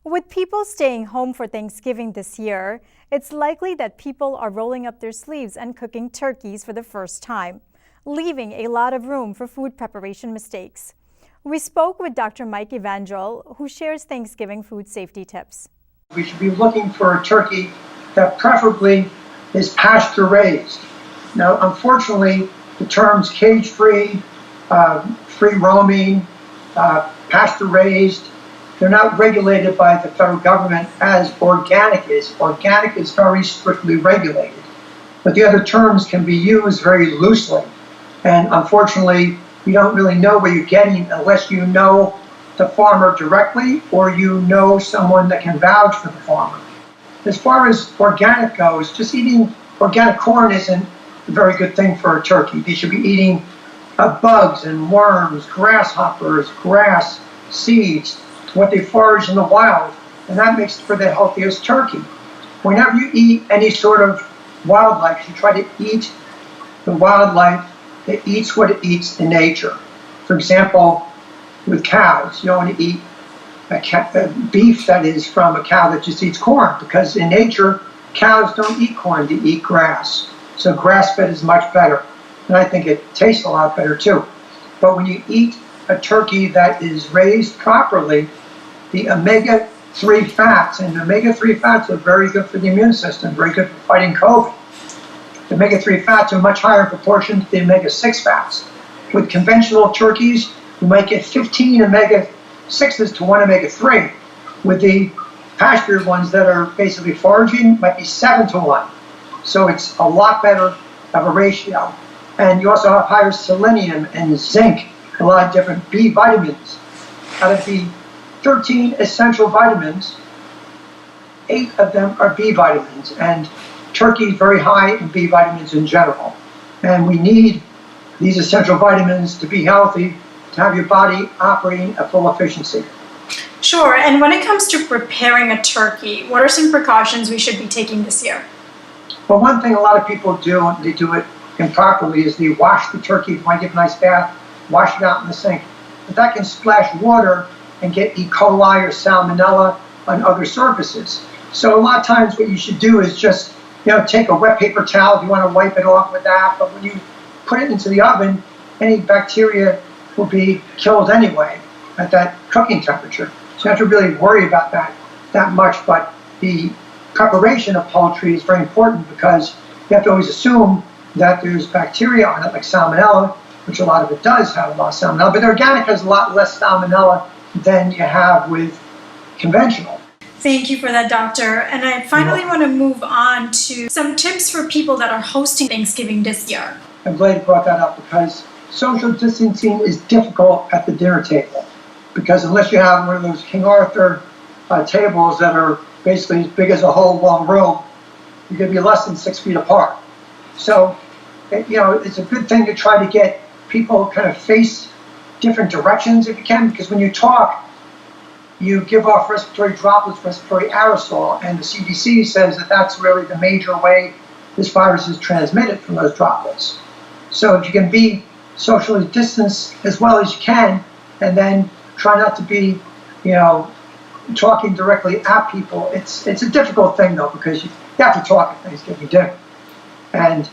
With people staying home for Thanksgiving this year, it's likely that people are rolling up their sleeves and cooking turkeys for the first time, leaving a lot of room for food preparation mistakes. We spoke with Dr. Mike Evangel, who shares Thanksgiving food safety tips. We should be looking for a turkey that preferably is pasture raised. Now, unfortunately, the terms cage-free, free roaming, pasture raised, they're not regulated by the federal government as organic is. Organic is very strictly regulated. But the other terms can be used very loosely. And unfortunately, you don't really know what you're getting unless you know the farmer directly or you know someone that can vouch for the farmer. As far as organic goes, just eating organic corn isn't a very good thing for a turkey. They should be eating bugs and worms, grasshoppers, grass, seeds, what they forage in the wild, and that makes for the healthiest turkey. Whenever you eat any sort of wildlife, you try to eat the wildlife that eats what it eats in nature. For example, with cows, you don't want to eat beef that is from a cow that just eats corn, because in nature, cows don't eat corn, they eat grass. So grass-fed is much better, and I think it tastes a lot better too. But when you eat a turkey that is raised properly, the omega-3 fats, and omega-3 fats are very good for the immune system, very good for fighting COVID. The omega-3 fats are much higher in proportion to the omega-6 fats. With conventional turkeys, you might get 15 omega-6s to 1 omega-3. With the pastured ones that are basically foraging, it might be 7 to 1. So it's a lot better of a ratio. And you also have higher selenium and zinc, a lot of different B vitamins. Out of the 13 essential vitamins, 8 of them are B vitamins, and turkey is very high in B vitamins in general. And we need these essential vitamins to be healthy, to have your body operating at full efficiency. Sure, and when it comes to preparing a turkey, what are some precautions we should be taking this year? Well, one thing a lot of people do, and they do it improperly, is they wash the turkey. If you want to give a nice bath, wash it out in the sink. But that can splash water and get E. coli or salmonella on other surfaces. So a lot of times what you should do is just, take a wet paper towel if you want to wipe it off with that. But when you put it into the oven, any bacteria will be killed anyway at that cooking temperature. So you have to really worry about that much. But the preparation of poultry is very important because you have to always assume that there's bacteria on it, like salmonella, which a lot of it does have a lot of salmonella. But organic has a lot less salmonella than you have with conventional. Thank you for that, doctor. And I finally want to move on to some tips for people that are hosting Thanksgiving this year. I'm glad you brought that up because social distancing is difficult at the dinner table. Because unless you have one of those King Arthur tables that are basically as big as a whole long room, you're going to be less than 6 feet apart. So, it's a good thing to try to get people kind of face different directions if you can, because when you talk, you give off respiratory droplets, respiratory aerosol, and the CDC says that that's really the major way this virus is transmitted from those droplets. So if you can be socially distanced as well as you can, and then try not to be, talking directly at people, it's a difficult thing though, because you have to talk at Thanksgiving dinner. And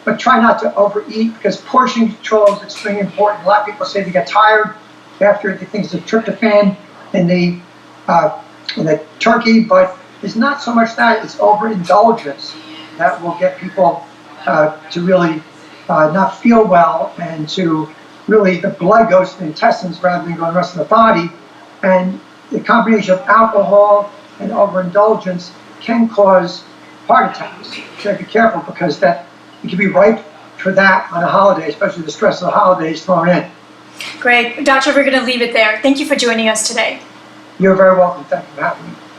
but try not to overeat, because portion control is extremely important. A lot of people say they get tired after they think it's a tryptophan in the turkey, but it's not so much that, it's overindulgence that will get people to really not feel well, and to really, the blood goes to the intestines rather than going to the rest of the body. And the combination of alcohol and overindulgence can cause heart attacks. So be careful, because that you can be ripe for that on a holiday, especially the stress of the holidays thrown in. Great. Doctor, we're going to leave it there. Thank you for joining us today. You're very welcome. Thank you for having me.